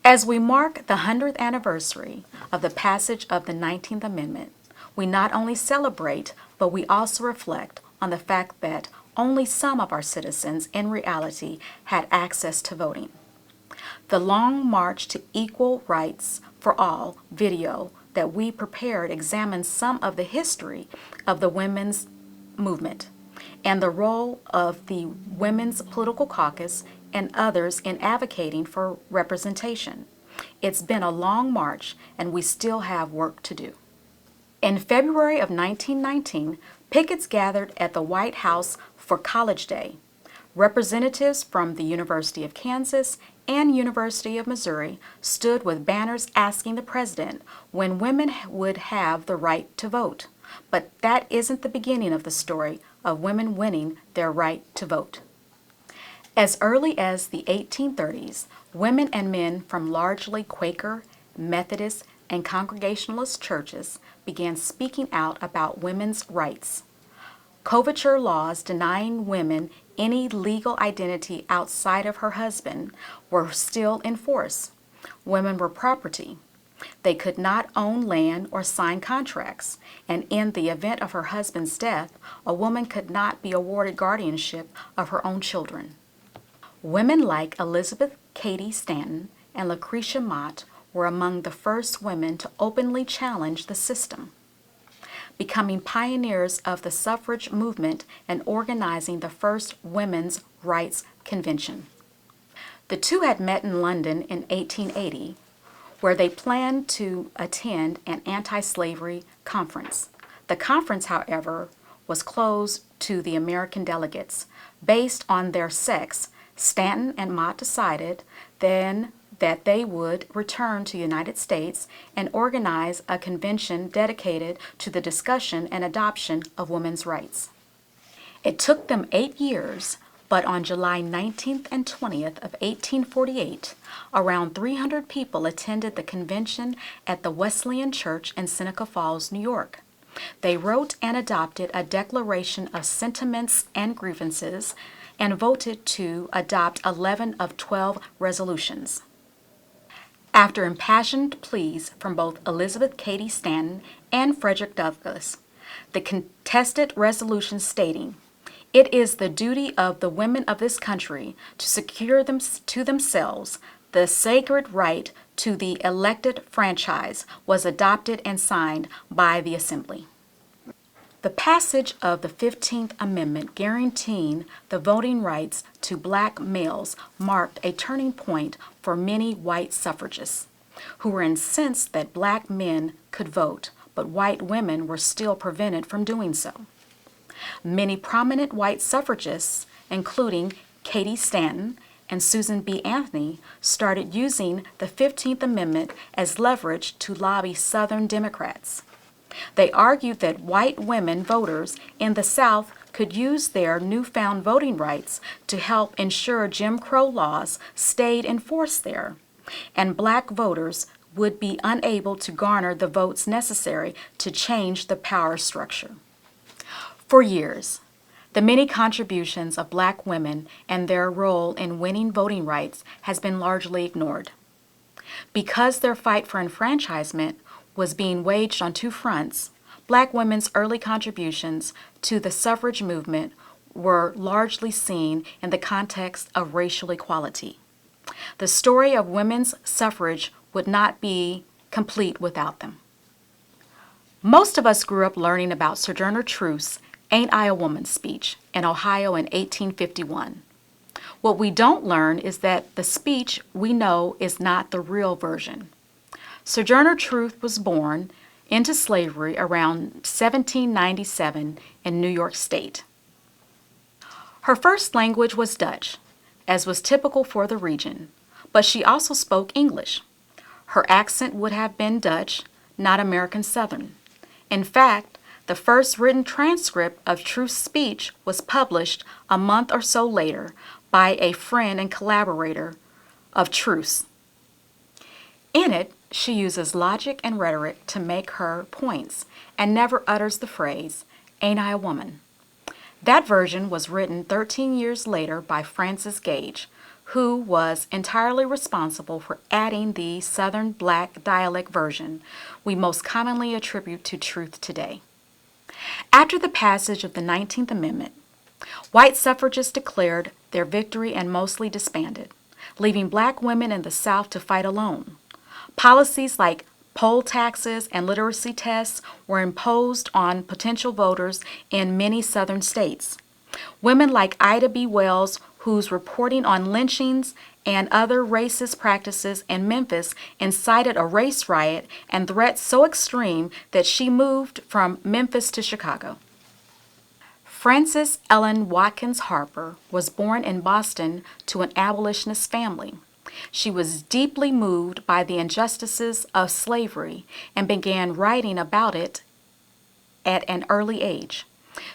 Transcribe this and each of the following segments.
As we mark the 100th anniversary of the passage of the 19th Amendment, we not only celebrate, but we also reflect on the fact that only some of our citizens in reality had access to voting. The Long March to Equal Rights for All video that we prepared examines some of the history of the women's movement and the role of the Women's Political Caucus and others in advocating for representation. It's been a long march, and we still have work to do. In February of 1919, pickets gathered at the White House for College Day. Representatives from the University of Kansas and University of Missouri stood with banners asking the president when women would have the right to vote. But that isn't the beginning of the story of women winning their right to vote. As early as the 1830s, women and men from largely Quaker, Methodist, and Congregationalist churches began speaking out about women's rights. Coverture laws denying women any legal identity outside of her husband were still in force. Women were property. They could not own land or sign contracts, and in the event of her husband's death, a woman could not be awarded guardianship of her own children. Women like Elizabeth Cady Stanton and Lucretia Mott were among the first women to openly challenge the system, becoming pioneers of the suffrage movement and organizing the first women's rights convention. The two had met in London in 1880, where they planned to attend an anti-slavery conference. The conference, however, was closed to the American delegates. Based on their sex, Stanton and Mott decided then that they would return to the United States and organize a convention dedicated to the discussion and adoption of women's rights. It took them 8 years, but on July 19th and 20th of 1848, around 300 people attended the convention at the Wesleyan Church in Seneca Falls, New York. They wrote and adopted a declaration of sentiments and grievances and voted to adopt 11 of 12 resolutions. After impassioned pleas from both Elizabeth Cady Stanton and Frederick Douglass, the contested resolution stating, "It is the duty of the women of this country to secure them to themselves the sacred right to the elected franchise," was adopted and signed by the Assembly. The passage of the 15th Amendment guaranteeing the voting rights to black males marked a turning point for many white suffragists, who were incensed that black men could vote, but white women were still prevented from doing so. Many prominent white suffragists, including Cady Stanton and Susan B. Anthony, started using the 15th Amendment as leverage to lobby Southern Democrats. They argued that white women voters in the South could use their newfound voting rights to help ensure Jim Crow laws stayed in force there, and black voters would be unable to garner the votes necessary to change the power structure. For years, the many contributions of black women and their role in winning voting rights has been largely ignored. Because their fight for enfranchisement was being waged on two fronts, black women's early contributions to the suffrage movement were largely seen in the context of racial equality. The story of women's suffrage would not be complete without them. Most of us grew up learning about Sojourner Truth's "Ain't I a Woman" speech in Ohio in 1851. What we don't learn is that the speech we know is not the real version. Sojourner Truth was born into slavery around 1797 in New York State. Her first language was Dutch, as was typical for the region, but she also spoke English. Her accent would have been Dutch, not American Southern. In fact, the first written transcript of Truth's speech was published a month or so later by a friend and collaborator of Truth's. In it, she uses logic and rhetoric to make her points and never utters the phrase, "Ain't I a woman?" That version was written 13 years later by Francis Gage, who was entirely responsible for adding the Southern Black dialect version we most commonly attribute to truth today. After the passage of the 19th Amendment, white suffragists declared their victory and mostly disbanded, leaving black women in the South to fight alone. Policies like poll taxes and literacy tests were imposed on potential voters in many Southern states. Women like Ida B. Wells, whose reporting on lynchings and other racist practices in Memphis incited a race riot and threats so extreme that she moved from Memphis to Chicago. Frances Ellen Watkins Harper was born in Boston to an abolitionist family. She was deeply moved by the injustices of slavery and began writing about it at an early age.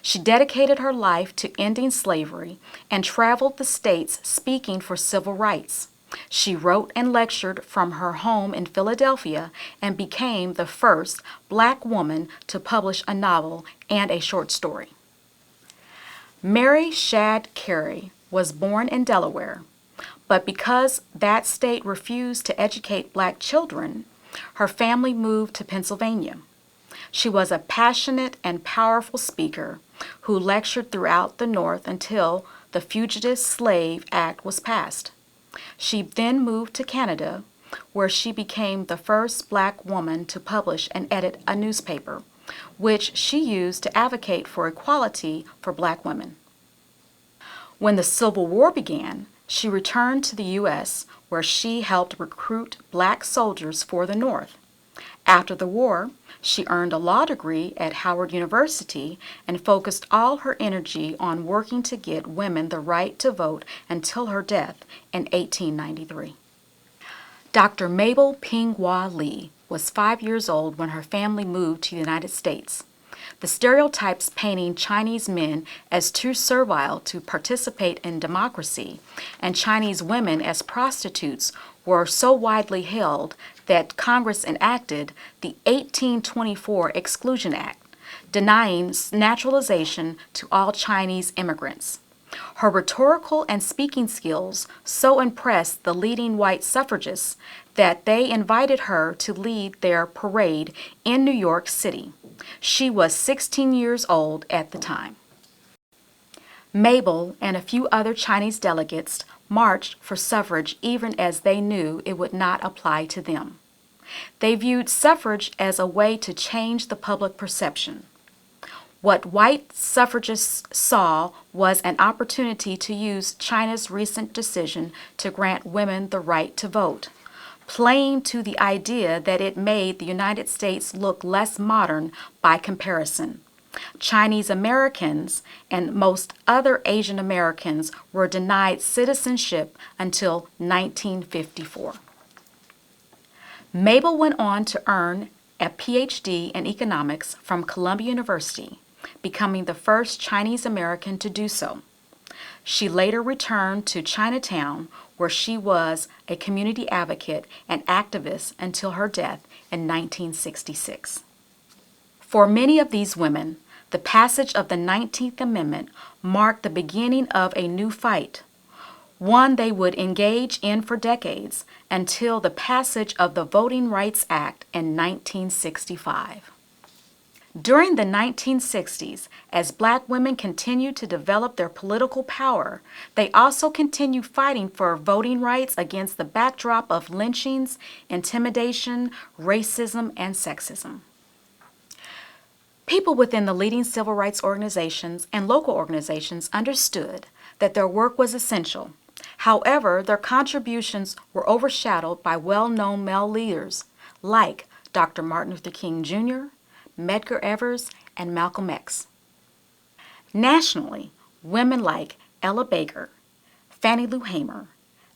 She dedicated her life to ending slavery and traveled the states speaking for civil rights. She wrote and lectured from her home in Philadelphia and became the first black woman to publish a novel and a short story. Mary Shadd Cary was born in Delaware, but because that state refused to educate black children, her family moved to Pennsylvania. She was a passionate and powerful speaker who lectured throughout the North until the Fugitive Slave Act was passed. She then moved to Canada, where she became the first black woman to publish and edit a newspaper, which she used to advocate for equality for black women. When the Civil War began, she returned to the U.S., where she helped recruit black soldiers for the North. After the war, she earned a law degree at Howard University and focused all her energy on working to get women the right to vote until her death in 1893. Dr. Mabel Ping-Hua Lee was 5 years old when her family moved to the United States. The stereotypes painting Chinese men as too servile to participate in democracy and Chinese women as prostitutes were so widely held that Congress enacted the 1824 Exclusion Act, denying naturalization to all Chinese immigrants. Her rhetorical and speaking skills so impressed the leading white suffragists that they invited her to lead their parade in New York City. She was 16 years old at the time. Mabel and a few other Chinese delegates marched for suffrage even as they knew it would not apply to them. They viewed suffrage as a way to change the public perception. What white suffragists saw was an opportunity to use China's recent decision to grant women the right to vote, playing to the idea that it made the United States look less modern by comparison. Chinese Americans and most other Asian Americans were denied citizenship until 1954. Mabel went on to earn a PhD in economics from Columbia University, becoming the first Chinese American to do so. She later returned to Chinatown, where she was a community advocate and activist until her death in 1966. For many of these women, the passage of the 19th Amendment marked the beginning of a new fight, one they would engage in for decades until the passage of the Voting Rights Act in 1965. During the 1960s, as black women continued to develop their political power, they also continued fighting for voting rights against the backdrop of lynchings, intimidation, racism, and sexism. People within the leading civil rights organizations and local organizations understood that their work was essential. However, their contributions were overshadowed by well-known male leaders like Dr. Martin Luther King Jr., Medgar Evers, and Malcolm X. Nationally, women like Ella Baker, Fannie Lou Hamer,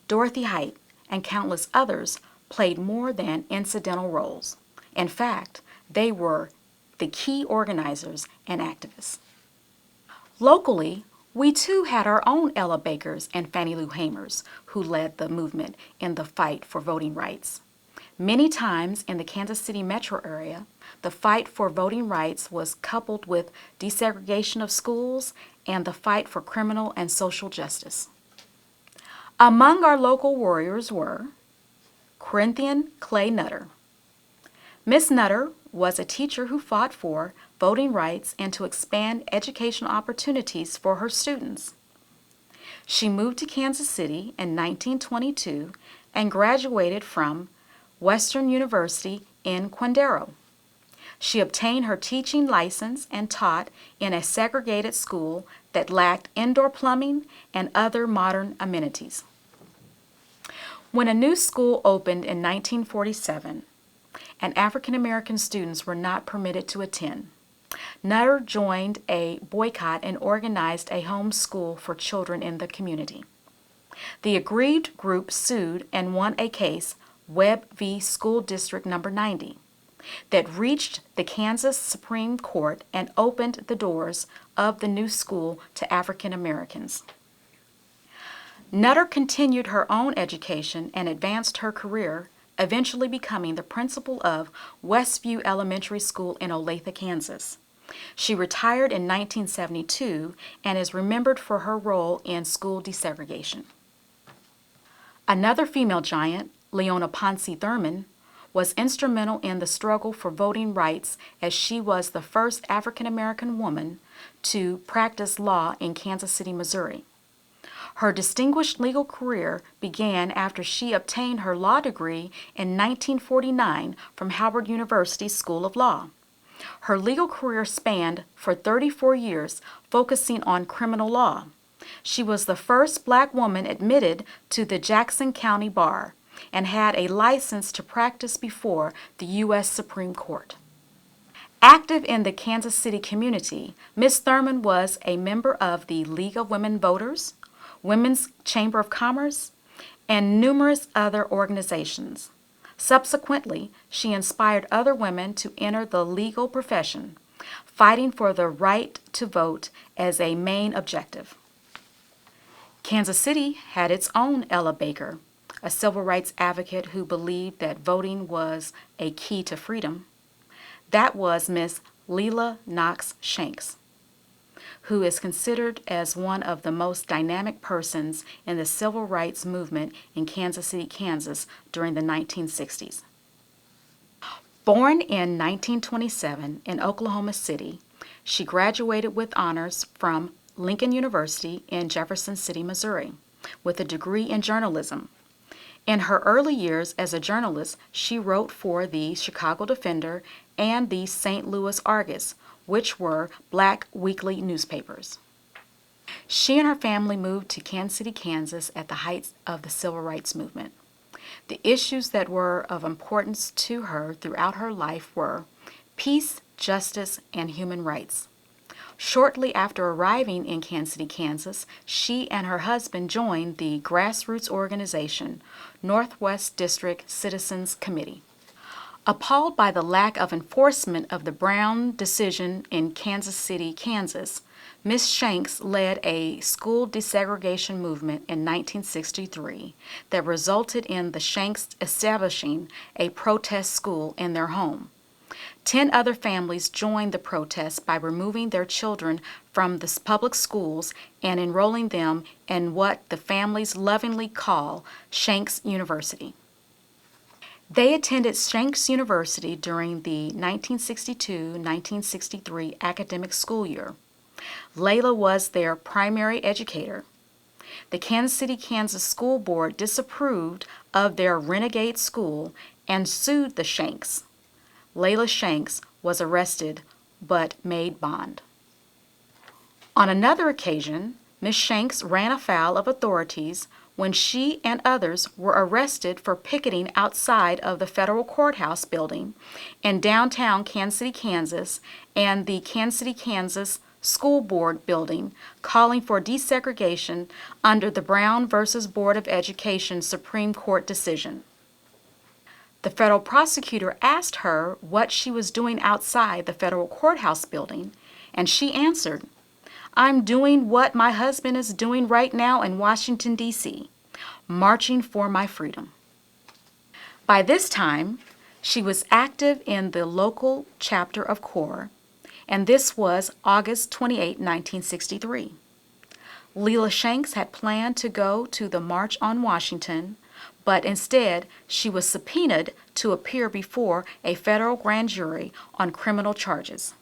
Dorothy Height, and countless others played more than incidental roles. In fact, they were the key organizers and activists. Locally, we too had our own Ella Bakers and Fannie Lou Hamers who led the movement in the fight for voting rights. Many times in the Kansas City metro area, the fight for voting rights was coupled with desegregation of schools and the fight for criminal and social justice. Among our local warriors were Corinthian Clay Nutter. Miss Nutter was a teacher who fought for voting rights and to expand educational opportunities for her students. She moved to Kansas City in 1922 and graduated from Western University in Quindaro. She obtained her teaching license and taught in a segregated school that lacked indoor plumbing and other modern amenities. When a new school opened in 1947, and African American students were not permitted to attend, Nutter joined a boycott and organized a home school for children in the community. The aggrieved group sued and won a case, Webb v. School District No. 90, that reached the Kansas Supreme Court and opened the doors of the new school to African Americans. Nutter continued her own education and advanced her career, eventually becoming the principal of Westview Elementary School in Olathe, Kansas. She retired in 1972 and is remembered for her role in school desegregation. Another female giant, Leona Ponce Thurman, was instrumental in the struggle for voting rights as she was the first African American woman to practice law in Kansas City, Missouri. Her distinguished legal career began after she obtained her law degree in 1949 from Howard University School of Law. Her legal career spanned for 34 years, focusing on criminal law. She was the first black woman admitted to the Jackson County Bar and had a license to practice before the U.S. Supreme Court. Active in the Kansas City community, Ms. Thurman was a member of the League of Women Voters, Women's Chamber of Commerce, and numerous other organizations. Subsequently, she inspired other women to enter the legal profession, fighting for the right to vote as a main objective. Kansas City had its own Ella Baker, a civil rights advocate who believed that voting was a key to freedom. That was Miss Lela Knox Shanks, who is considered as one of the most dynamic persons in the civil rights movement in Kansas City, Kansas during the 1960s. Born in 1927 in Oklahoma City, she graduated with honors from Lincoln University in Jefferson City, Missouri, with a degree in journalism. In her early years as a journalist, she wrote for the Chicago Defender and the St. Louis Argus, which were black weekly newspapers. She and her family moved to Kansas City, Kansas at the height of the civil rights movement. The issues that were of importance to her throughout her life were peace, justice, and human rights. Shortly after arriving in Kansas City, Kansas, she and her husband joined the grassroots organization, Northwest District Citizens Committee. Appalled by the lack of enforcement of the Brown decision in Kansas City, Kansas, Ms. Shanks led a school desegregation movement in 1963 that resulted in the Shanks establishing a protest school in their home. 10 other families joined the protest by removing their children from the public schools and enrolling them in what the families lovingly call Shanks University. They attended Shanks University during the 1962-1963 academic school year. Lela was their primary educator. The Kansas City, Kansas School Board disapproved of their renegade school and sued the Shanks. Lela Shanks was arrested but made bond. On another occasion, Ms. Shanks ran afoul of authorities when she and others were arrested for picketing outside of the federal courthouse building in downtown Kansas City, Kansas, and the Kansas City, Kansas School Board building, calling for desegregation under the Brown versus Board of Education Supreme Court decision. The federal prosecutor asked her what she was doing outside the federal courthouse building, and she answered, "I'm doing what my husband is doing right now in Washington, D.C., marching for my freedom." By this time, she was active in the local chapter of CORE, and this was August 28, 1963. Leela Shanks had planned to go to the March on Washington, but instead she was subpoenaed to appear before a federal grand jury on criminal charges.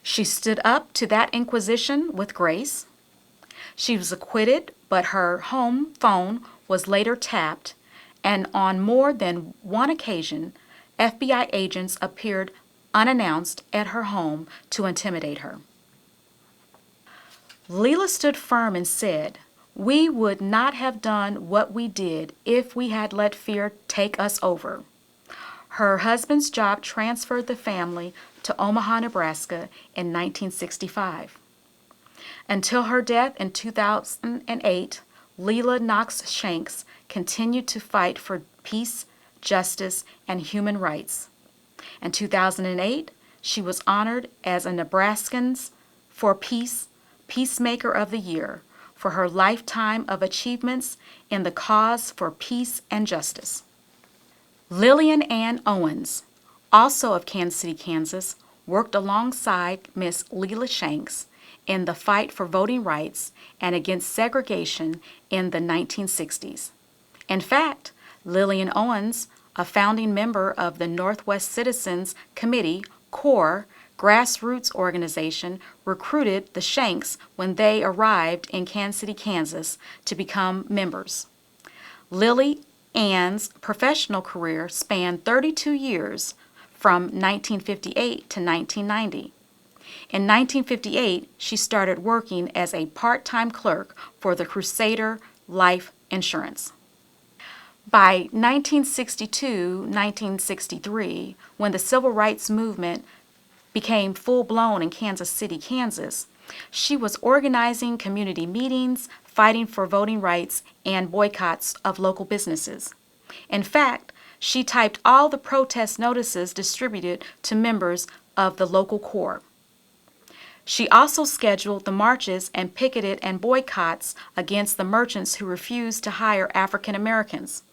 She stood up to that inquisition with grace. She was acquitted, but her home phone was later tapped, and on more than one occasion, FBI agents appeared unannounced at her home to intimidate her. Leela stood firm and said, "We would not have done what we did if we had let fear take us over." Her husband's job transferred the family to Omaha, Nebraska in 1965. Until her death in 2008, Leela Knox Shanks continued to fight for peace, justice, and human rights. In 2008, she was honored as a Nebraskans for Peace Peacemaker of the Year for her lifetime of achievements in the cause for peace and justice. Lillian Ann Owens, also of Kansas City, Kansas, worked alongside Miss Leela Shanks in the fight for voting rights and against segregation in the 1960s. In fact, Lillian Owens, a founding member of the Northwest Citizens Committee, CORE, grassroots organization, recruited the Shanks when they arrived in Kansas City, Kansas, to become members. Lily Ann's professional career spanned 32 years from 1958 to 1990. In 1958, she started working as a part-time clerk for the Crusader Life Insurance. By 1962-1963, when the civil rights movement became full-blown in Kansas City, Kansas, she was organizing community meetings, fighting for voting rights, and boycotts of local businesses. In fact, she typed all the protest notices distributed to members of the local CORE. She also scheduled the marches and picketed and boycotts against the merchants who refused to hire African Americans.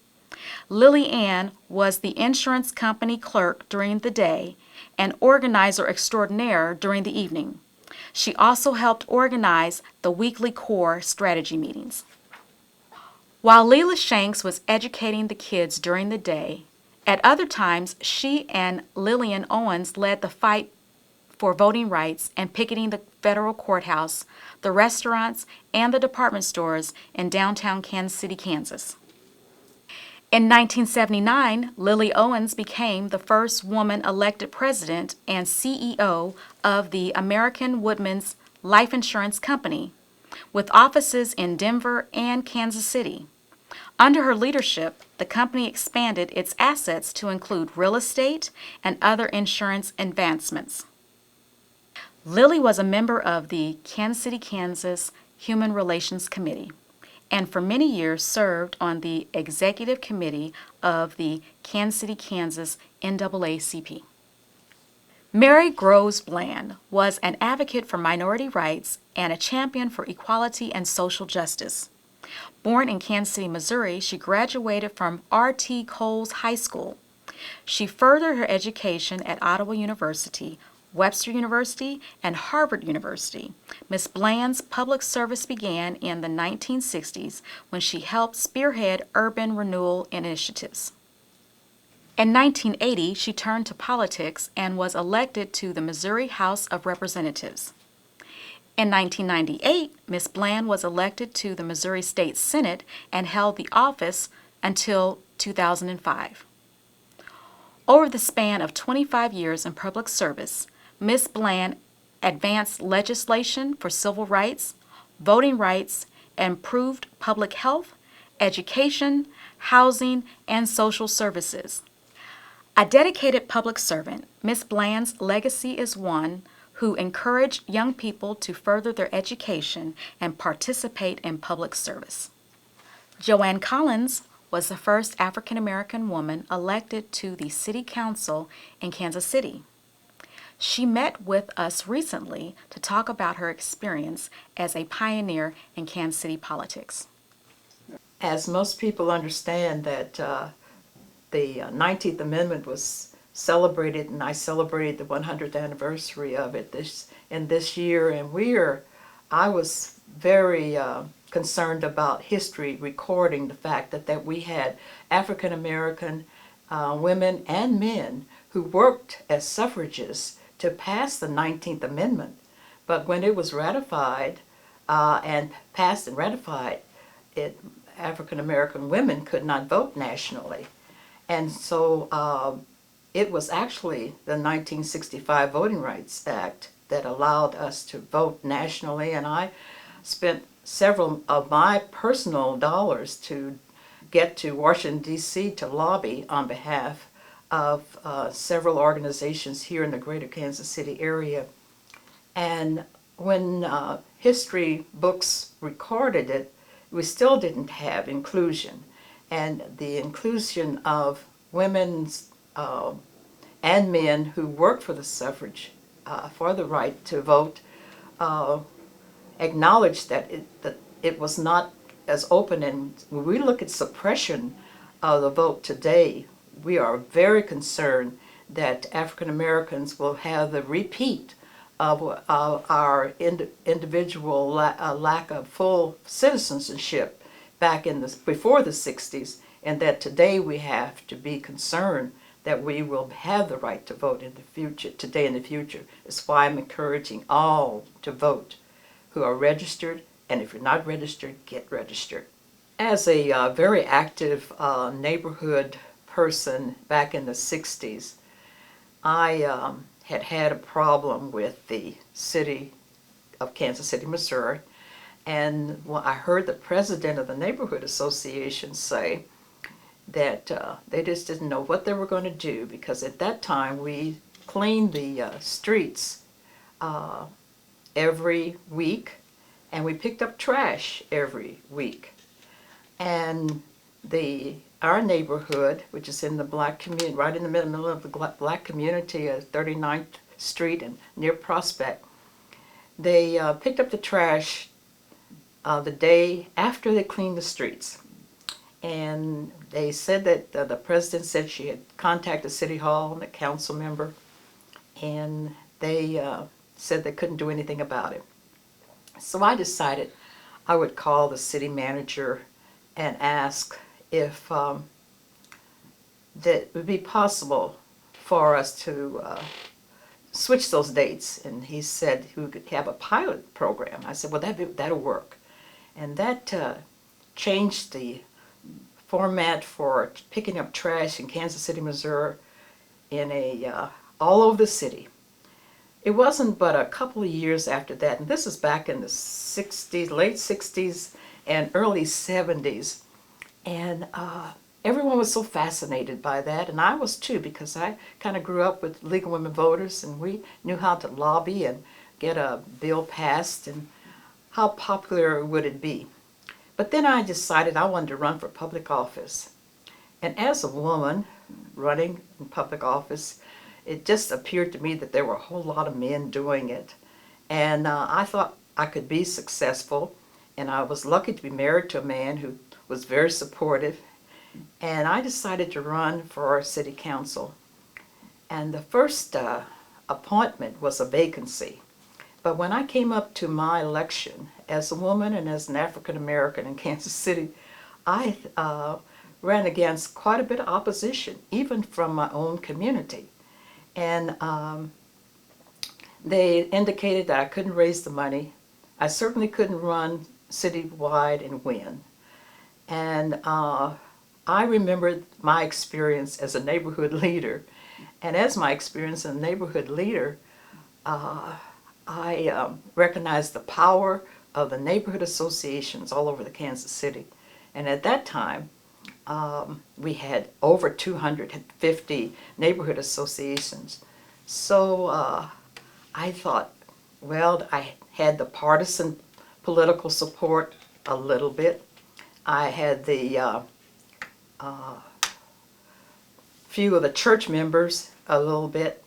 Lily Ann was the insurance company clerk during the day and organizer extraordinaire during the evening. She also helped organize the weekly CORE strategy meetings. While Leela Shanks was educating the kids during the day, at other times she and Lillian Owens led the fight for voting rights and picketing the federal courthouse, the restaurants, and the department stores in downtown Kansas City, Kansas. In 1979, Lily Owens became the first woman elected president and CEO of the American Woodmen's Life Insurance Company, with offices in Denver and Kansas City. Under her leadership, the company expanded its assets to include real estate and other insurance advancements. Lily was a member of the Kansas City, Kansas Human Relations Committee, and for many years served on the executive committee of the Kansas City, Kansas NAACP. Mary Groves Bland was an advocate for minority rights and a champion for equality and social justice. Born in Kansas City, Missouri, she graduated from R.T. Coles High School. She furthered her education at Ottawa University, Webster University, and Harvard University. Ms. Bland's public service began in the 1960s when she helped spearhead urban renewal initiatives. In 1980, she turned to politics and was elected to the Missouri House of Representatives. In 1998, Ms. Bland was elected to the Missouri State Senate and held the office until 2005. Over the span of 25 years in public service, Ms. Bland advanced legislation for civil rights, voting rights, improved public health, education, housing, and social services. A dedicated public servant, Ms. Bland's legacy is one who encouraged young people to further their education and participate in public service. Joanne Collins was the first African American woman elected to the City Council in Kansas City. She met with us recently to talk about her experience as a pioneer in Kansas City politics. As most people understand that the 19th Amendment was celebrated, and I celebrated the 100th anniversary of it this year, and we are I was very concerned about history recording the fact that we had African American women and men who worked as suffragists to pass the 19th Amendment. But when it was ratified and passed and ratified, African American women could not vote nationally. And so it was actually the 1965 Voting Rights Act that allowed us to vote nationally, and I spent several of my personal dollars to get to Washington, D.C. to lobby on behalf of several organizations here in the greater Kansas City area. And when history books recorded it, we still didn't have inclusion. And the inclusion of women's and men who worked for the suffrage, for the right to vote, acknowledged that it was not as open. And when we look at suppression of the vote today, we are very concerned that African Americans will have the repeat of our individual lack of full citizenship back in before the 60s, and that today we have to be concerned that we will have the right to vote in the future, today and the future. That's why I'm encouraging all to vote who are registered, and if you're not registered, get registered. As a very active neighborhood person back in the 60s, I had a problem with the city of Kansas City, Missouri, and I heard the president of the neighborhood association say that they just didn't know what they were going to do, because at that time we cleaned the streets every week, and we picked up trash every week. And our neighborhood, which is in the black community, right in the middle of the black community of 39th Street and near Prospect, they picked up the trash the day after they cleaned the streets. And they said that the president said she had contacted City Hall and the council member, and they said they couldn't do anything about it. So I decided I would call the city manager and ask if that it would be possible for us to switch those dates. And he said we could have a pilot program. I said, well, that'll work. And that changed the format for picking up trash in Kansas City, Missouri, in all over the city. It wasn't but a couple of years after that, and this is back in the 60s, late 60s and early 70s, and everyone was so fascinated by that, and I was too, because I kind of grew up with League of Women Voters, and we knew how to lobby and get a bill passed, and how popular would it be. But then I decided I wanted to run for public office. And as a woman running in public office, it just appeared to me that there were a whole lot of men doing it. And I thought I could be successful. And I was lucky to be married to a man who was very supportive. And I decided to run for our city council. And the first appointment was a vacancy. But when I came up to my election as a woman and as an African American in Kansas City, I ran against quite a bit of opposition, even from my own community. And they indicated that I couldn't raise the money. I certainly couldn't run citywide and win. And I remembered my experience as a neighborhood leader. And as my experience as a neighborhood leader, I recognized the power of the neighborhood associations all over the Kansas City. And at that time, we had over 250 neighborhood associations. So I thought, well, I had the partisan political support a little bit. I had the few of the church members a little bit.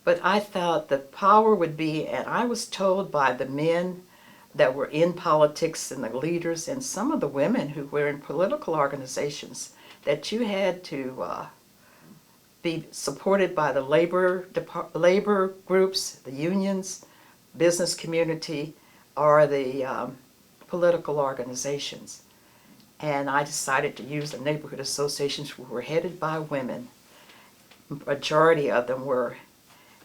But I thought the power would be, and I was told by the men that were in politics and the leaders and some of the women who were in political organizations, that you had to be supported by the labor groups, the unions, business community, are the political organizations. And I decided to use the neighborhood associations, who were headed by women. Majority of them were.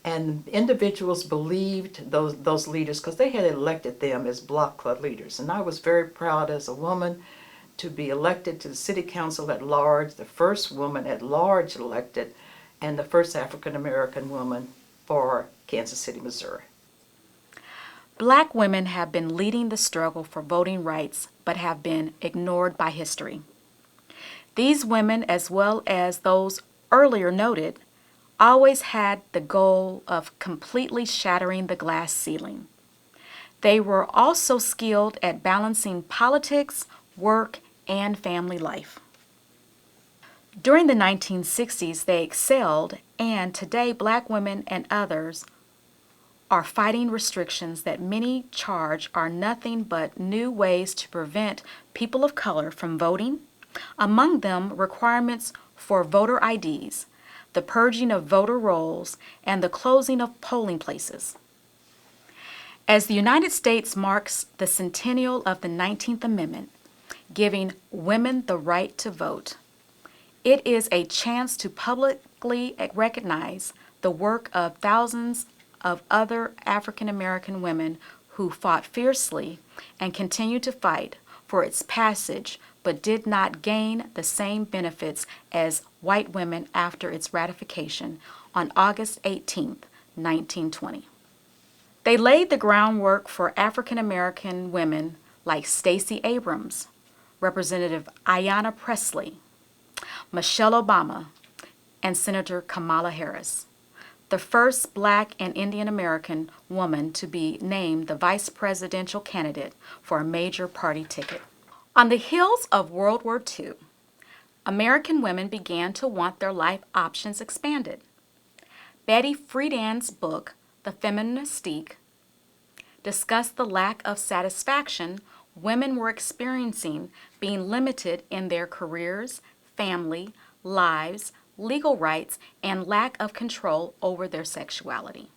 And individuals believed those leaders because they had elected them as block club leaders. And I was very proud as a woman to be elected to the city council at large, the first woman at large elected, and the first African American woman for Kansas City, Missouri. Black women have been leading the struggle for voting rights but have been ignored by history. These women, as well as those earlier noted, always had the goal of completely shattering the glass ceiling. They were also skilled at balancing politics, work, and family life. During the 1960s, they excelled, and today Black women and others are fighting restrictions that many charge are nothing but new ways to prevent people of color from voting, among them requirements for voter IDs, the purging of voter rolls, and the closing of polling places. As the United States marks the centennial of the 19th Amendment, giving women the right to vote, it is a chance to publicly recognize the work of thousands of other African American women who fought fiercely and continue to fight for its passage but did not gain the same benefits as white women after its ratification on August 18, 1920. They laid the groundwork for African American women like Stacey Abrams, Representative Ayanna Pressley, Michelle Obama, and Senator Kamala Harris, the first Black and Indian American woman to be named the vice presidential candidate for a major party ticket. On the heels of World War II, American women began to want their life options expanded. Betty Friedan's book, The Feminine Mystique, discussed the lack of satisfaction women were experiencing being limited in their careers, family, lives, legal rights, and lack of control over their sexuality.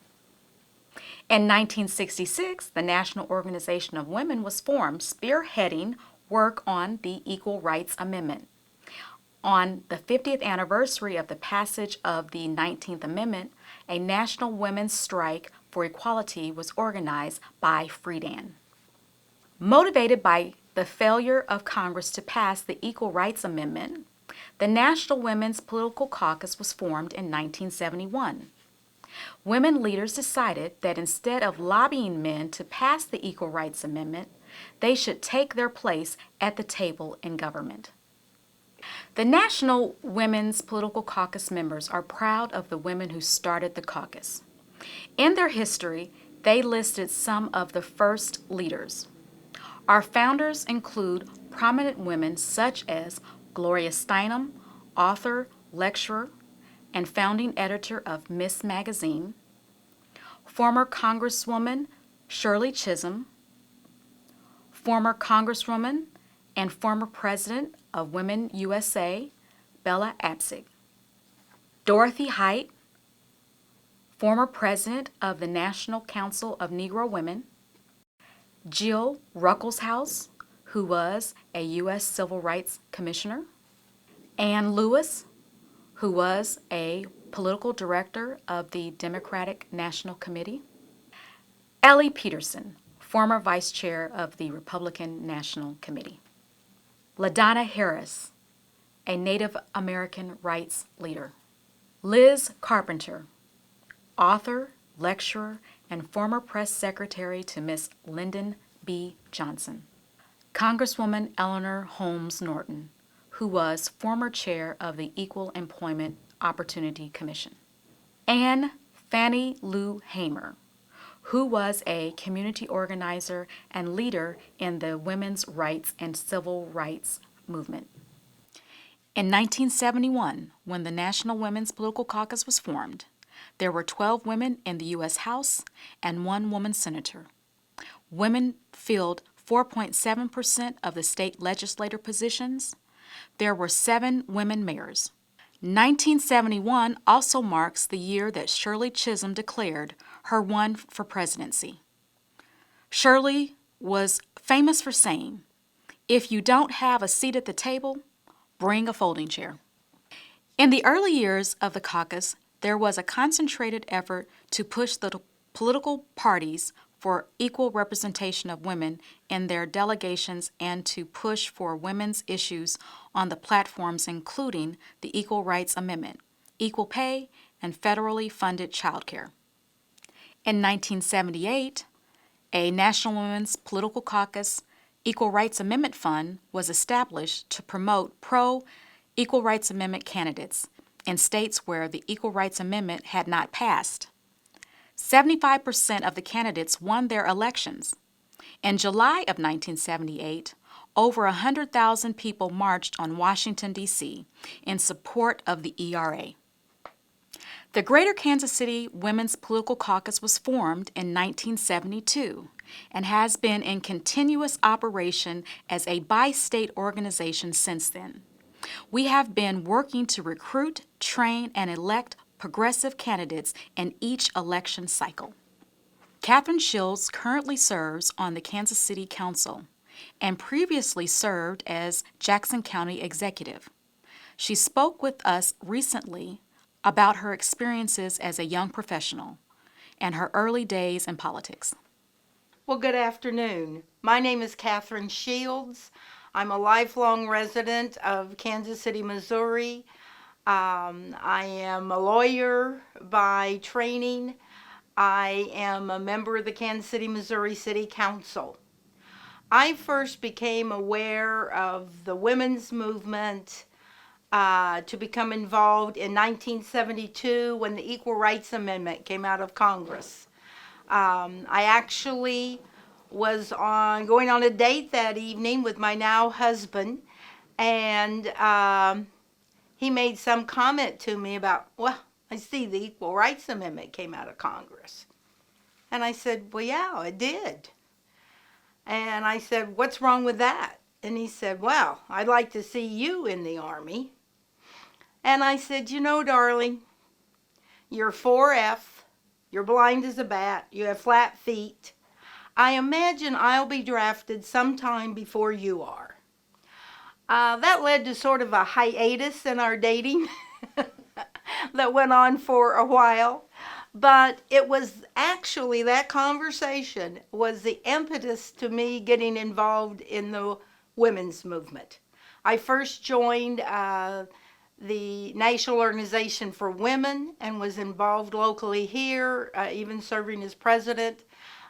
In 1966, the National Organization of Women was formed, spearheading work on the Equal Rights Amendment. On the 50th anniversary of the passage of the 19th Amendment, a national women's strike for equality was organized by Friedan. Motivated by the failure of Congress to pass the Equal Rights Amendment, the National Women's Political Caucus was formed in 1971. Women leaders decided that instead of lobbying men to pass the Equal Rights Amendment, they should take their place at the table in government. The National Women's Political Caucus members are proud of the women who started the caucus. In their history, they listed some of the first leaders. Our founders include prominent women such as Gloria Steinem, author, lecturer, and founding editor of Miss Magazine, former Congresswoman Shirley Chisholm, former Congresswoman and former President of Women USA, Bella Abzug, Dorothy Height, former President of the National Council of Negro Women, Jill Ruckelshaus, who was a U.S. Civil Rights Commissioner, Ann Lewis, who was a political director of the Democratic National Committee, Ellie Peterson, former vice chair of the Republican National Committee, LaDonna Harris, a Native American rights leader, Liz Carpenter, author, lecturer, and former press secretary to Miss Lyndon B. Johnson, Congresswoman Eleanor Holmes Norton, who was former chair of the Equal Employment Opportunity Commission, and Fannie Lou Hamer, who was a community organizer and leader in the women's rights and civil rights movement. In 1971, when the National Women's Political Caucus was formed, there were 12 women in the U.S. House and 1 woman senator. Women filled 4.7% of the state legislator positions. There were 7 women mayors. 1971 also marks the year that Shirley Chisholm declared her run for presidency. Shirley was famous for saying, "If you don't have a seat at the table, bring a folding chair." In the early years of the caucus, there was a concentrated effort to push the political parties for equal representation of women in their delegations and to push for women's issues on the platforms including the Equal Rights Amendment, equal pay, and federally funded childcare. In 1978, a National Women's Political Caucus Equal Rights Amendment Fund was established to promote pro-Equal Rights Amendment candidates in states where the Equal Rights Amendment had not passed. 75% of the candidates won their elections. In July of 1978, over 100,000 people marched on Washington, D.C. in support of the ERA. The Greater Kansas City Women's Political Caucus was formed in 1972 and has been in continuous operation as a bi-state organization since then. We have been working to recruit, train, and elect progressive candidates in each election cycle. Catherine Shields currently serves on the Kansas City Council and previously served as Jackson County Executive. She spoke with us recently about her experiences as a young professional and her early days in politics. Well, good afternoon. My name is Catherine Shields. I'm a lifelong resident of Kansas City, Missouri. I am a lawyer by training. I am a member of the Kansas City, Missouri City Council. I first became aware of the women's movement to become involved in 1972 when the Equal Rights Amendment came out of Congress. I actually was going on a date that evening with my now husband, and he made some comment to me about, well, I see the Equal Rights Amendment came out of Congress. And I said, well, yeah, it did. And I said, what's wrong with that? And he said, well, I'd like to see you in the Army. And I said, you know, darling, you're 4F, you're blind as a bat, you have flat feet. I imagine I'll be drafted sometime before you are. That led to sort of a hiatus in our dating that went on for a while. But it was actually, that conversation was the impetus to me getting involved in the women's movement. I first joined the National Organization for Women and was involved locally here, even serving as president.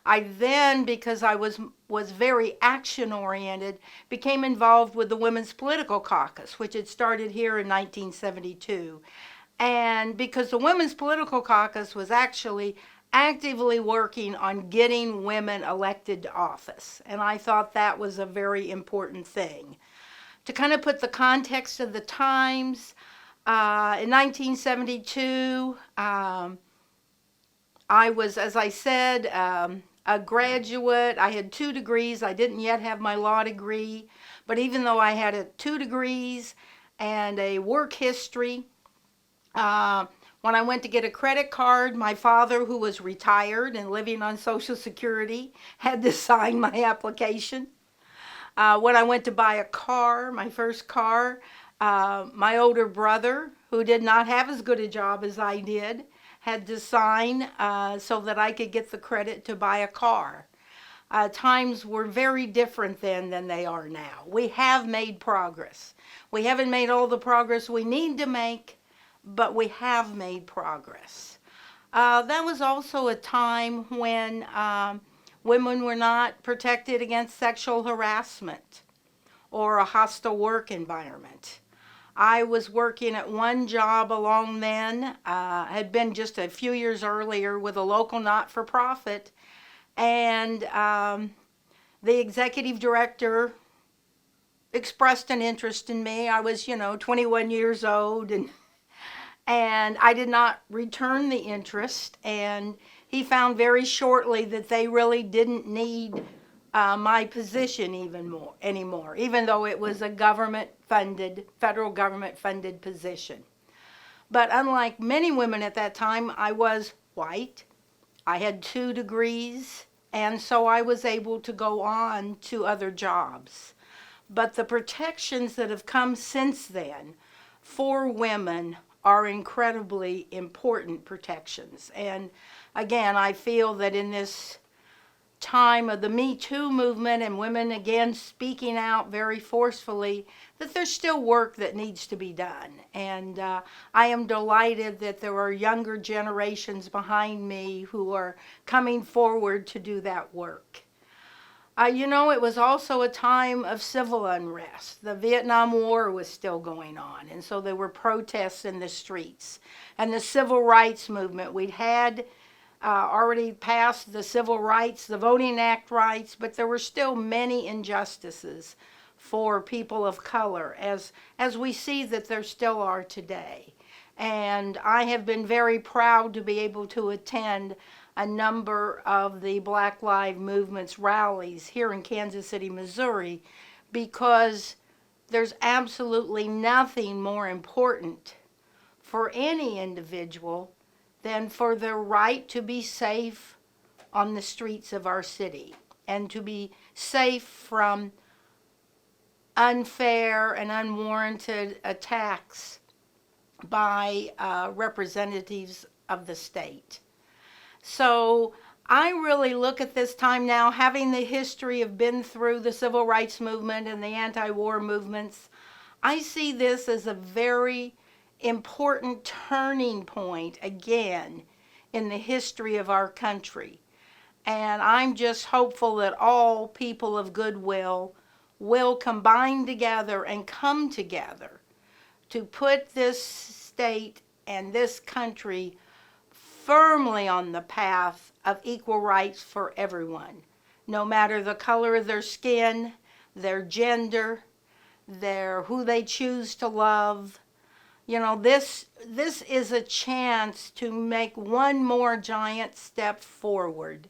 I then, because I was very action-oriented, became involved with the Women's Political Caucus, which had started here in 1972. And because the Women's Political Caucus was actually actively working on getting women elected to office. And I thought that was a very important thing. To kind of put the context of the times, in 1972, I was, as I said, a graduate. I had 2 degrees. I didn't yet have my law degree. But even though I had 2 degrees and a work history, when I went to get a credit card, my father, who was retired and living on Social Security, had to sign my application. When I went to buy a car, my first car, my older brother, who did not have as good a job as I did, had to sign so that I could get the credit to buy a car. Times were very different then than they are now. We have made progress. We haven't made all the progress we need to make, but we have made progress. That was also a time when women were not protected against sexual harassment or a hostile work environment. I was working at one job along then, had been just a few years earlier with a local not-for-profit, and the executive director expressed an interest in me. I was, 21 years old, and I did not return the interest, and he found very shortly that they really didn't need my position anymore, even though it was a federal government-funded position. But unlike many women at that time, I was white. I had 2 degrees And so I was able to go on to other jobs. But the protections that have come since then for women are incredibly important protections. And again, I feel that in this time of the Me Too movement and women again speaking out very forcefully, that there's still work that needs to be done. And I am delighted that there are younger generations behind me who are coming forward to do that work. It was also a time of civil unrest. The Vietnam War was still going on, and so there were protests in the streets. And the civil rights movement, we'd had already passed the civil rights, the Voting Act rights, but there were still many injustices for people of color, as we see that there still are today. And I have been very proud to be able to attend a number of the Black Lives Movement's rallies here in Kansas City, Missouri, because there's absolutely nothing more important for any individual than for their right to be safe on the streets of our city and to be safe from unfair and unwarranted attacks by representatives of the state. So I really look at this time now, having the history of been through the civil rights movement and the anti-war movements, I see this as a very important turning point again in the history of our country. And I'm just hopeful that all people of goodwill will combine together and come together to put this state and this country firmly on the path of equal rights for everyone, no matter the color of their skin, their gender, who they choose to love. This is a chance to make one more giant step forward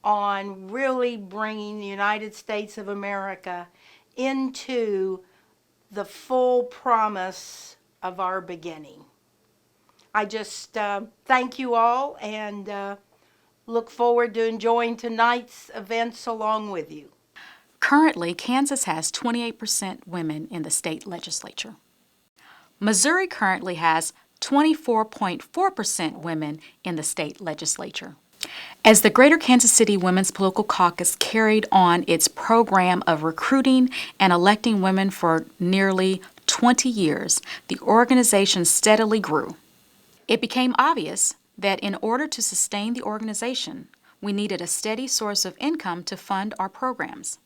on really bringing the United States of America into the full promise of our beginning. I just thank you all and look forward to enjoying tonight's events along with you. Currently, Kansas has 28% women in the state legislature. Missouri currently has 24.4% women in the state legislature. As the Greater Kansas City Women's Political Caucus carried on its program of recruiting and electing women for nearly 20 years, the organization steadily grew. It became obvious that in order to sustain the organization, we needed a steady source of income to fund our programs.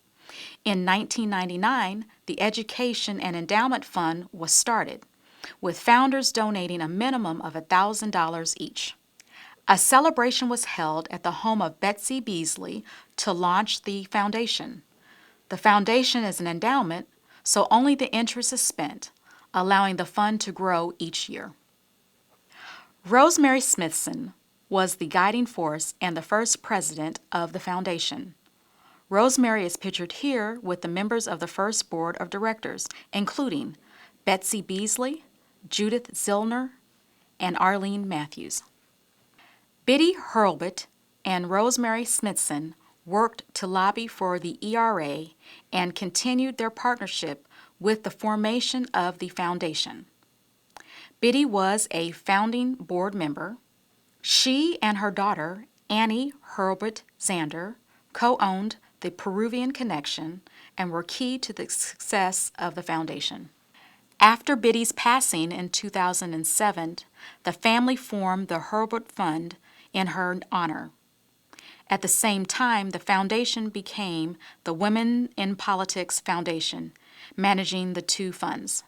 In 1999, the Education and Endowment Fund was started, with founders donating a minimum of $1,000 each. A celebration was held at the home of Betsy Beasley to launch the foundation. The foundation is an endowment, so only the interest is spent, allowing the fund to grow each year. Rosemary Smithson was the guiding force and the first president of the foundation. Rosemary is pictured here with the members of the first board of directors, including Betsy Beasley, Judith Zillner, and Arlene Matthews. Biddy Hurlbut and Rosemary Smithson worked to lobby for the ERA and continued their partnership with the formation of the foundation. Biddy was a founding board member. She and her daughter, Annie Hurlbut Zander, co-owned the Peruvian Connection and were key to the success of the foundation. After Biddy's passing in 2007, the family formed the Hurlbut Fund in her honor. At the same time, the foundation became the Women in Politics Foundation, managing the two funds.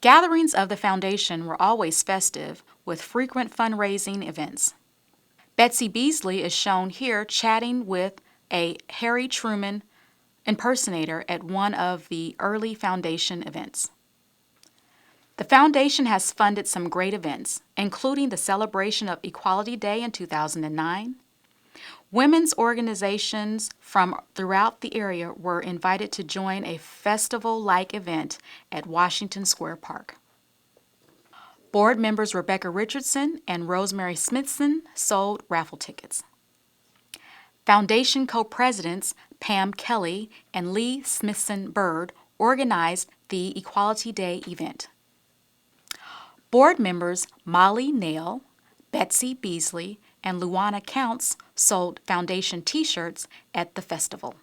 Gatherings of the foundation were always festive, with frequent fundraising events. Betsy Beasley is shown here chatting with a Harry Truman impersonator at one of the early foundation events. The foundation has funded some great events, including the celebration of Equality Day in 2009. Women's organizations from throughout the area were invited to join a festival-like event at Washington Square Park. Board members Rebecca Richardson and Rosemary Smithson sold raffle tickets. Foundation co-presidents Pam Kelly and Lee Smithson Bird organized the Equality Day event. Board members Molly Nail, Betsy Beasley, and Luana Counts sold Foundation t-shirts at the festival.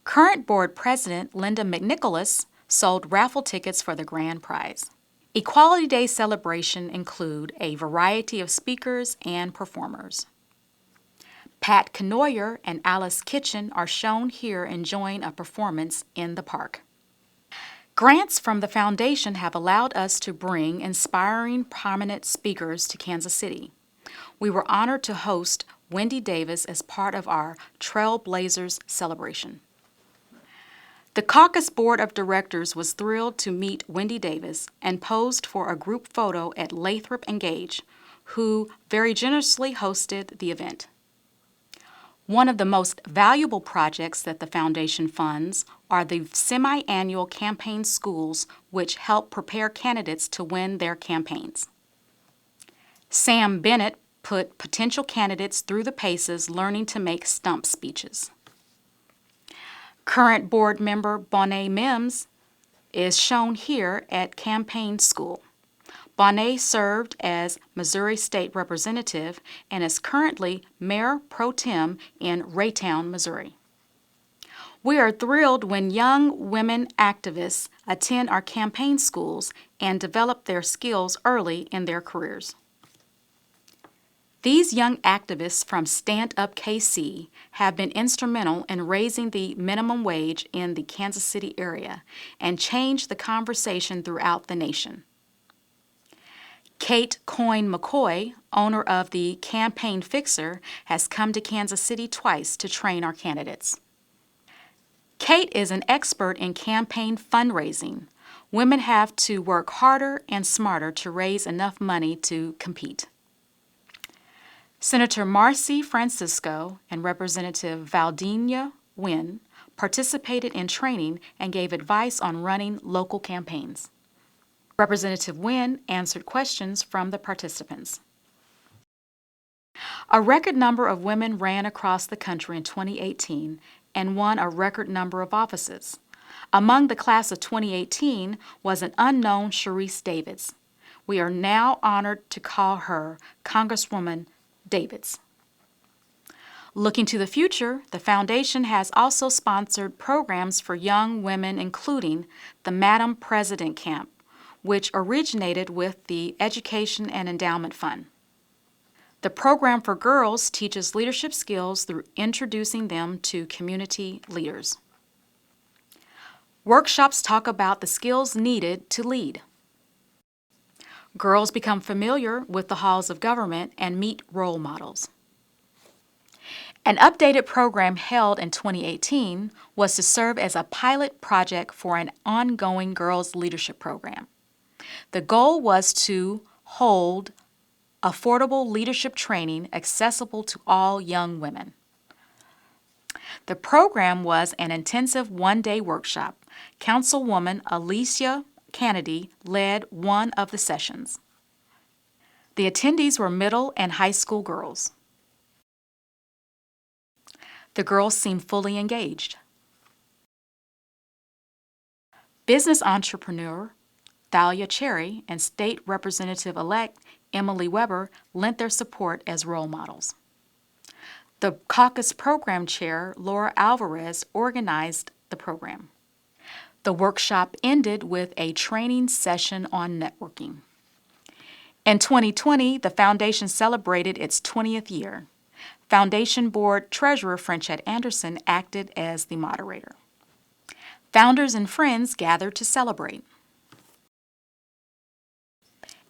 Current board president Linda McNicholas sold raffle tickets for the grand prize. Equality Day celebration include a variety of speakers and performers. Pat Knoyer and Alice Kitchen are shown here enjoying a performance in the park. Grants from the foundation have allowed us to bring inspiring prominent speakers to Kansas City. We were honored to host Wendy Davis as part of our Trailblazers celebration. The caucus board of directors was thrilled to meet Wendy Davis and posed for a group photo at Lathrop and Gage, who very generously hosted the event. One of the most valuable projects that the foundation funds are the semi-annual campaign schools, which help prepare candidates to win their campaigns. Sam Bennett put potential candidates through the paces learning to make stump speeches. Current board member Bonnet Mims is shown here at campaign school. Bonnet served as Missouri State Representative and is currently Mayor Pro Tem in Raytown, Missouri. We are thrilled when young women activists attend our campaign schools and develop their skills early in their careers. These young activists from Stand Up KC have been instrumental in raising the minimum wage in the Kansas City area and changed the conversation throughout the nation. Kate Coyne McCoy, owner of the Campaign Fixer, has come to Kansas City twice to train our candidates. Kate is an expert in campaign fundraising. Women have to work harder and smarter to raise enough money to compete. Senator Marcy Francisco and Representative Valdinia Nguyen participated in training and gave advice on running local campaigns. Representative Nguyen answered questions from the participants. A record number of women ran across the country in 2018 and won a record number of offices. Among the class of 2018 was an unknown Sharice Davids. We are now honored to call her Congresswoman Davids. Looking to the future, the foundation has also sponsored programs for young women, including the Madam President Camp, which originated with the Education and Endowment Fund. The program for girls teaches leadership skills through introducing them to community leaders. Workshops talk about the skills needed to lead. Girls become familiar with the halls of government and meet role models. An updated program held in 2018 was to serve as a pilot project for an ongoing girls' leadership program. The goal was to hold affordable leadership training accessible to all young women. The program was an intensive one-day workshop. Councilwoman Alicia Kennedy led one of the sessions. The attendees were middle and high school girls. The girls seemed fully engaged. Business entrepreneur Thalia Cherry and State Representative-elect Emily Weber lent their support as role models. The caucus program chair, Laura Alvarez, organized the program. The workshop ended with a training session on networking. In 2020, the foundation celebrated its 20th year. Foundation Board Treasurer Frenchette Anderson acted as the moderator. Founders and friends gathered to celebrate.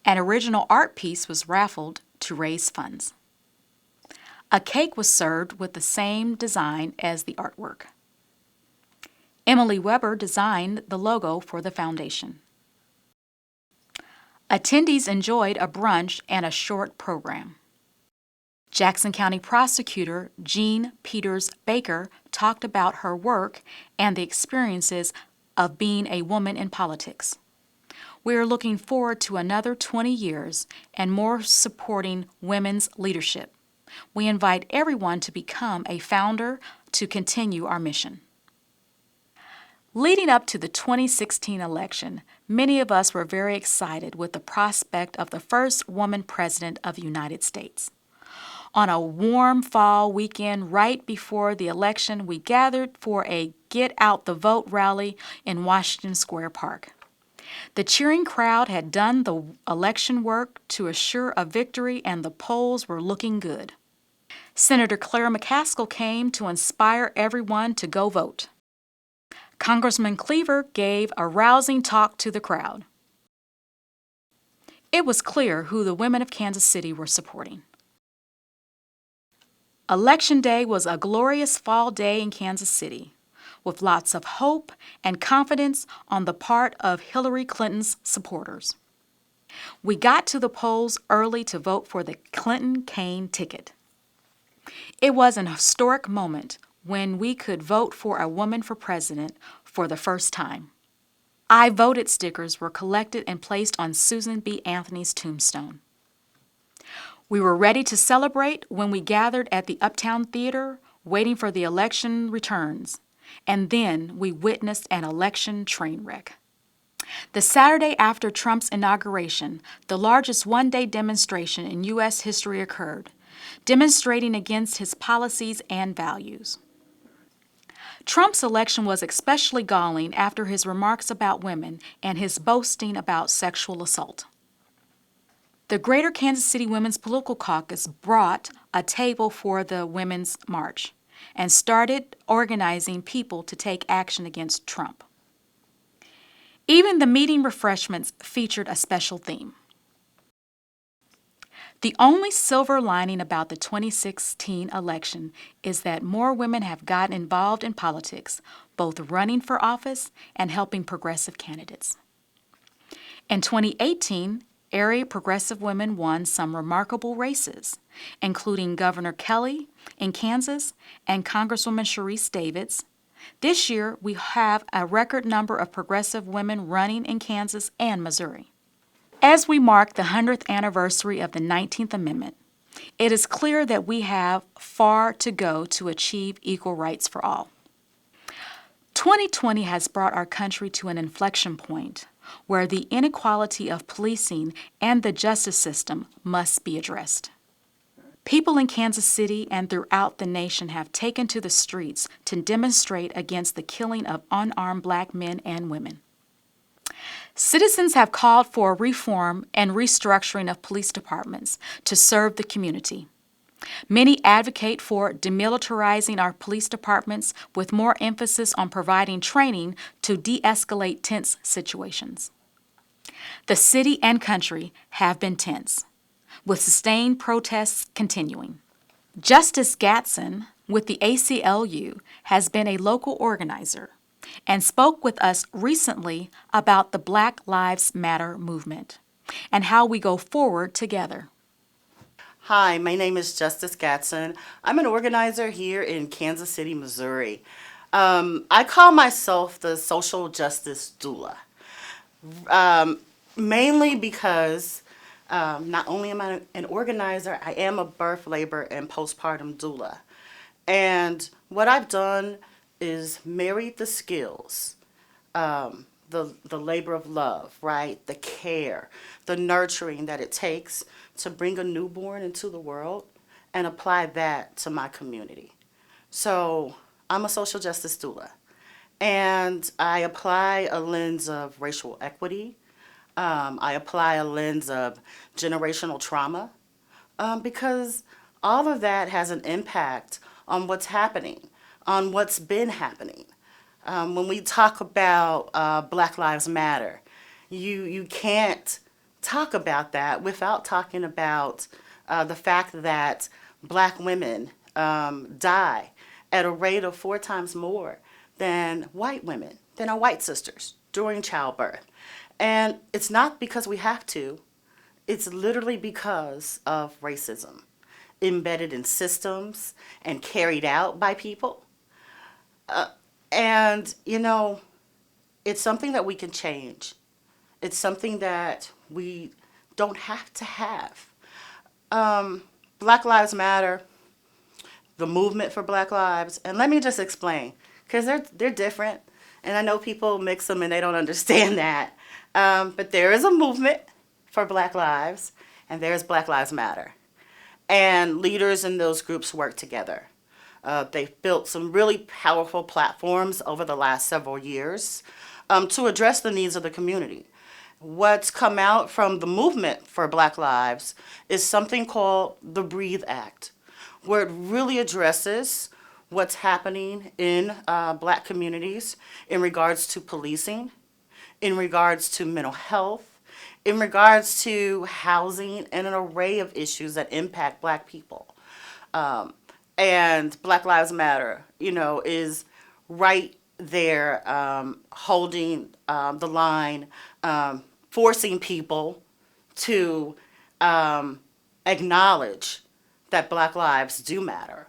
An original art piece was raffled to raise funds. A cake was served with the same design as the artwork. Emily Weber designed the logo for the foundation. Attendees enjoyed a brunch and a short program. Jackson County Prosecutor Jean Peters Baker talked about her work and the experiences of being a woman in politics. We are looking forward to another 20 years and more supporting women's leadership. we invite everyone to become a founder to continue our mission. Leading up to the 2016 election, many of us were very excited with the prospect of the first woman president of the United States. On a warm fall weekend right before the election, we gathered for a Get Out the Vote rally in Washington Square Park. The cheering crowd had done the election work to assure a victory, and the polls were looking good. Senator Claire McCaskill came to inspire everyone to go vote. Congressman Cleaver gave a rousing talk to the crowd. It was clear who the women of Kansas City were supporting. Election Day was a glorious fall day in Kansas City, with lots of hope and confidence on the part of Hillary Clinton's supporters. We got to the polls early to vote for the Clinton-Kaine ticket. It was an historic moment when we could vote for a woman for president for the first time. I voted stickers were collected and placed on Susan B. Anthony's tombstone. We were ready to celebrate when we gathered at the Uptown Theater, waiting for the election returns, and then we witnessed an election train wreck. The Saturday after Trump's inauguration, the largest one-day demonstration in U.S. history occurred, demonstrating against his policies and values. Trump's election was especially galling after his remarks about women and his boasting about sexual assault. The Greater Kansas City Women's Political Caucus brought a table for the Women's March and started organizing people to take action against Trump. Even the meeting refreshments featured a special theme. The only silver lining about the 2016 election is that more women have gotten involved in politics, both running for office and helping progressive candidates. In 2018, area progressive women won some remarkable races, including Governor Kelly in Kansas and Congresswoman Sharice Davids. This year, we have a record number of progressive women running in Kansas and Missouri. As we mark the 100th anniversary of the 19th Amendment, it is clear that we have far to go to achieve equal rights for all. 2020 has brought our country to an inflection point where the inequality of policing and the justice system must be addressed. People in Kansas City and throughout the nation have taken to the streets to demonstrate against the killing of unarmed black men and women. Citizens have called for reform and restructuring of police departments to serve the community. Many advocate for demilitarizing our police departments with more emphasis on providing training to de-escalate tense situations. The city and country have been tense, with sustained protests continuing. Justice Gatson with the ACLU has been a local organizer and spoke with us recently about the Black Lives Matter movement and how we go forward together. Hi, my name is Justice Gatson. I'm an organizer here in Kansas City, Missouri. I call myself the social justice doula, mainly because not only am I an organizer, I am a birth, labor, and postpartum doula. And what I've done is married the skills, the labor of love, right? The care, the nurturing that it takes to bring a newborn into the world and apply that to my community. So I'm a social justice doula, and I apply a lens of racial equity. I apply a lens of generational trauma because all of that has an impact on what's happening, on what's been happening. When we talk about Black Lives Matter, you can't talk about that without talking about the fact that black women die at a rate of 4 times more than white women, than our white sisters during childbirth. And it's not because we have to, it's literally because of racism embedded in systems and carried out by people. And, you know, it's something that we can change. It's something that we don't have to have. Black Lives Matter, the movement for Black Lives, and let me just explain, because they're different, and I know people mix them and they don't understand that. But there is a movement for Black Lives, and there's Black Lives Matter. And leaders in those groups work together. They've built some really powerful platforms over the last several years to address the needs of the community. What's come out from the movement for Black Lives is something called the Breathe Act, where it really addresses what's happening in Black communities in regards to policing, in regards to mental health, in regards to housing, and an array of issues that impact Black people. And Black Lives Matter, is right there holding the line, forcing people to acknowledge that Black lives do matter,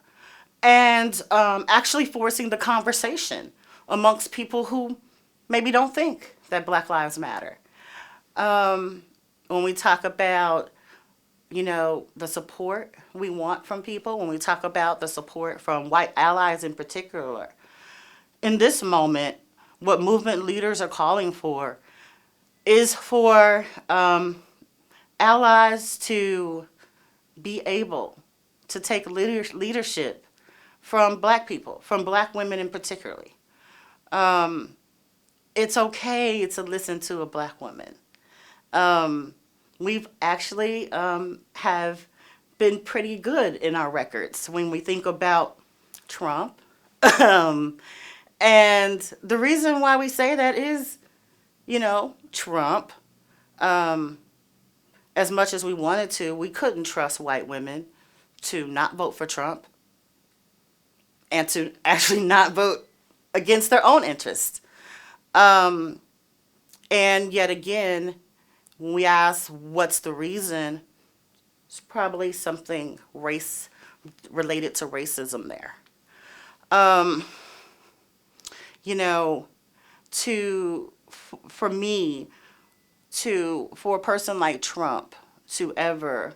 and actually forcing the conversation amongst people who maybe don't think that Black lives matter. When we talk about, the support we want from people, when we talk about the support from white allies in particular, in this moment, what movement leaders are calling for is for allies to be able to take leadership from Black people, from Black women in particular. It's okay to listen to a Black woman. We've actually have been pretty good in our records when we think about Trump. And the reason why we say that is, Trump, as much as we wanted to, we couldn't trust white women to not vote for Trump and to actually not vote against their own interests. And yet again, when we ask what's the reason, it's probably something related to racism there. For me, for a person like Trump to ever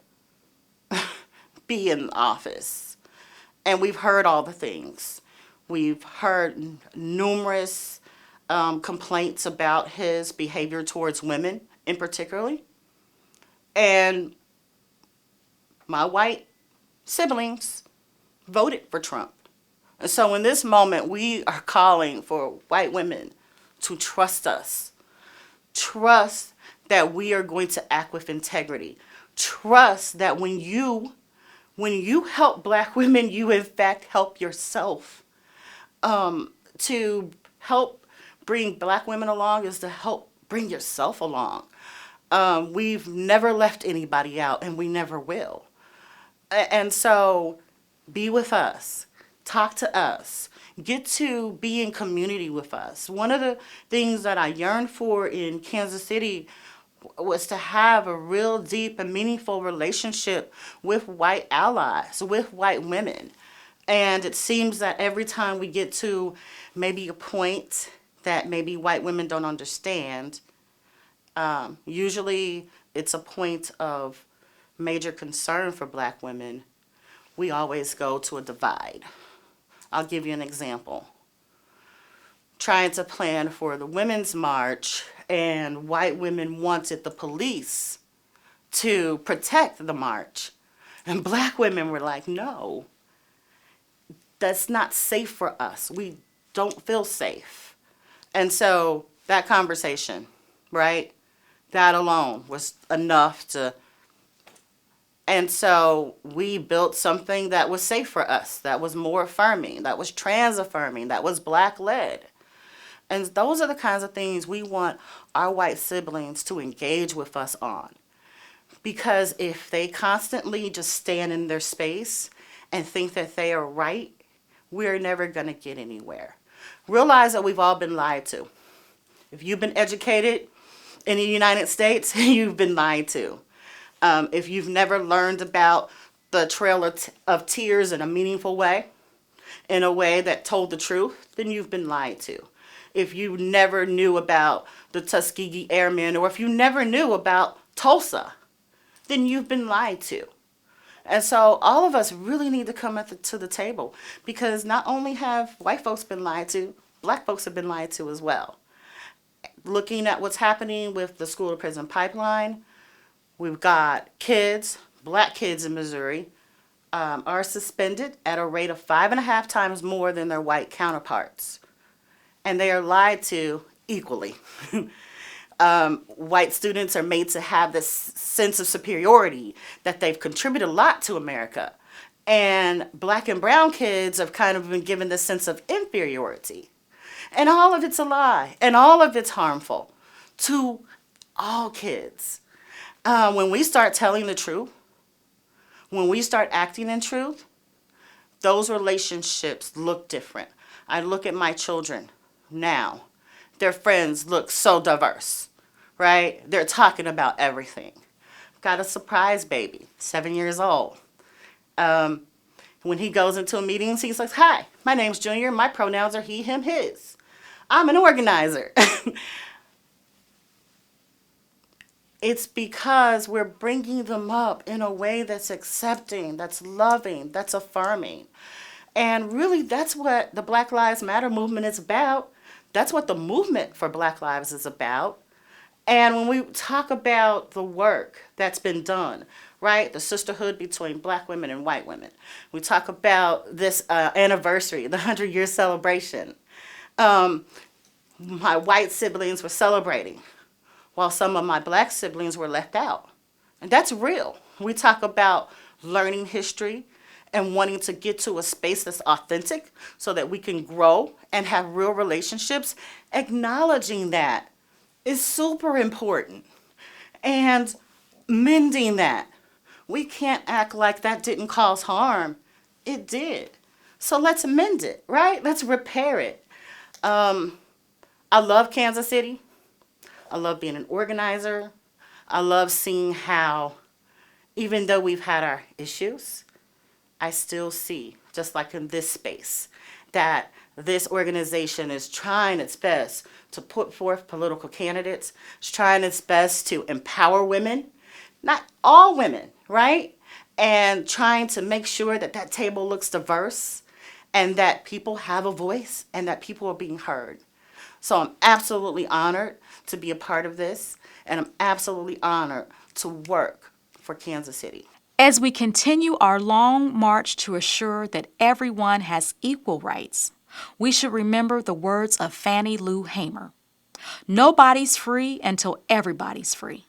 be in office, and we've heard all the things. We've heard numerous complaints about his behavior towards women in particular. And my white siblings voted for Trump. And so in this moment, we are calling for white women to trust us. Trust that we are going to act with integrity. Trust that when you help Black women, you in fact help yourself. To help bring Black women along is to help bring yourself along. We've never left anybody out, and we never will. And so be with us. Talk to us. Get to be in community with us. One of the things that I yearned for in Kansas City was to have a real deep and meaningful relationship with white allies, with white women. And it seems that every time we get to maybe a point that maybe white women don't understand, usually it's a point of major concern for Black women, we always go to a divide. I'll give you an example. Trying to plan for the Women's March, and white women wanted the police to protect the march. And Black women were like, no, that's not safe for us. We don't feel safe. And so that conversation, right, that alone was enough to... And so we built something that was safe for us, that was more affirming, that was trans affirming, that was Black led. And those are the kinds of things we want our white siblings to engage with us on. Because if they constantly just stand in their space and think that they are right, we're never going to get anywhere. Realize that we've all been lied to. If you've been educated in the United States, you've been lied to. If you've never learned about the Trail of Tears in a meaningful way, in a way that told the truth, then you've been lied to. If you never knew about the Tuskegee Airmen, or if you never knew about Tulsa, then you've been lied to. And so all of us really need to come to the table, because not only have white folks been lied to, black folks have been lied to as well. Looking at what's happening with the school to prison pipeline, we've got kids, black kids in Missouri, are suspended at a rate of 5.5 times more than their white counterparts. And they are lied to equally. White students are made to have this sense of superiority, that they've contributed a lot to America. And black and brown kids have kind of been given this sense of inferiority. And all of it's a lie, and all of it's harmful to all kids. When we start telling the truth, when we start acting in truth, those relationships look different. I look at my children now. Their friends look so diverse, right? They're talking about everything. Got a surprise baby, 7 years old. When he goes into a meeting, he's like, "Hi, my name's Junior. My pronouns are he, him, his. I'm an organizer." It's because we're bringing them up in a way that's accepting, that's loving, that's affirming. And really, that's what the Black Lives Matter movement is about. That's what the movement for Black Lives is about. And when we talk about the work that's been done, right, the sisterhood between black women and white women, we talk about this anniversary, the 100-year celebration. My white siblings were celebrating, while some of my black siblings were left out. And that's real. We talk about learning history and wanting to get to a space that's authentic so that we can grow and have real relationships. Acknowledging that is super important. And mending that. We can't act like that didn't cause harm. It did. So let's mend it, right? Let's repair it. I love Kansas City. I love being an organizer. I love seeing how, even though we've had our issues, I still see, just like in this space, that this organization is trying its best to put forth political candidates. It's trying its best to empower women, not all women, right? And trying to make sure that that table looks diverse and that people have a voice and that people are being heard. So I'm absolutely honored to be a part of this, and I'm absolutely honored to work for Kansas City. As we continue our long march to assure that everyone has equal rights, we should remember the words of Fannie Lou Hamer. Nobody's free until everybody's free.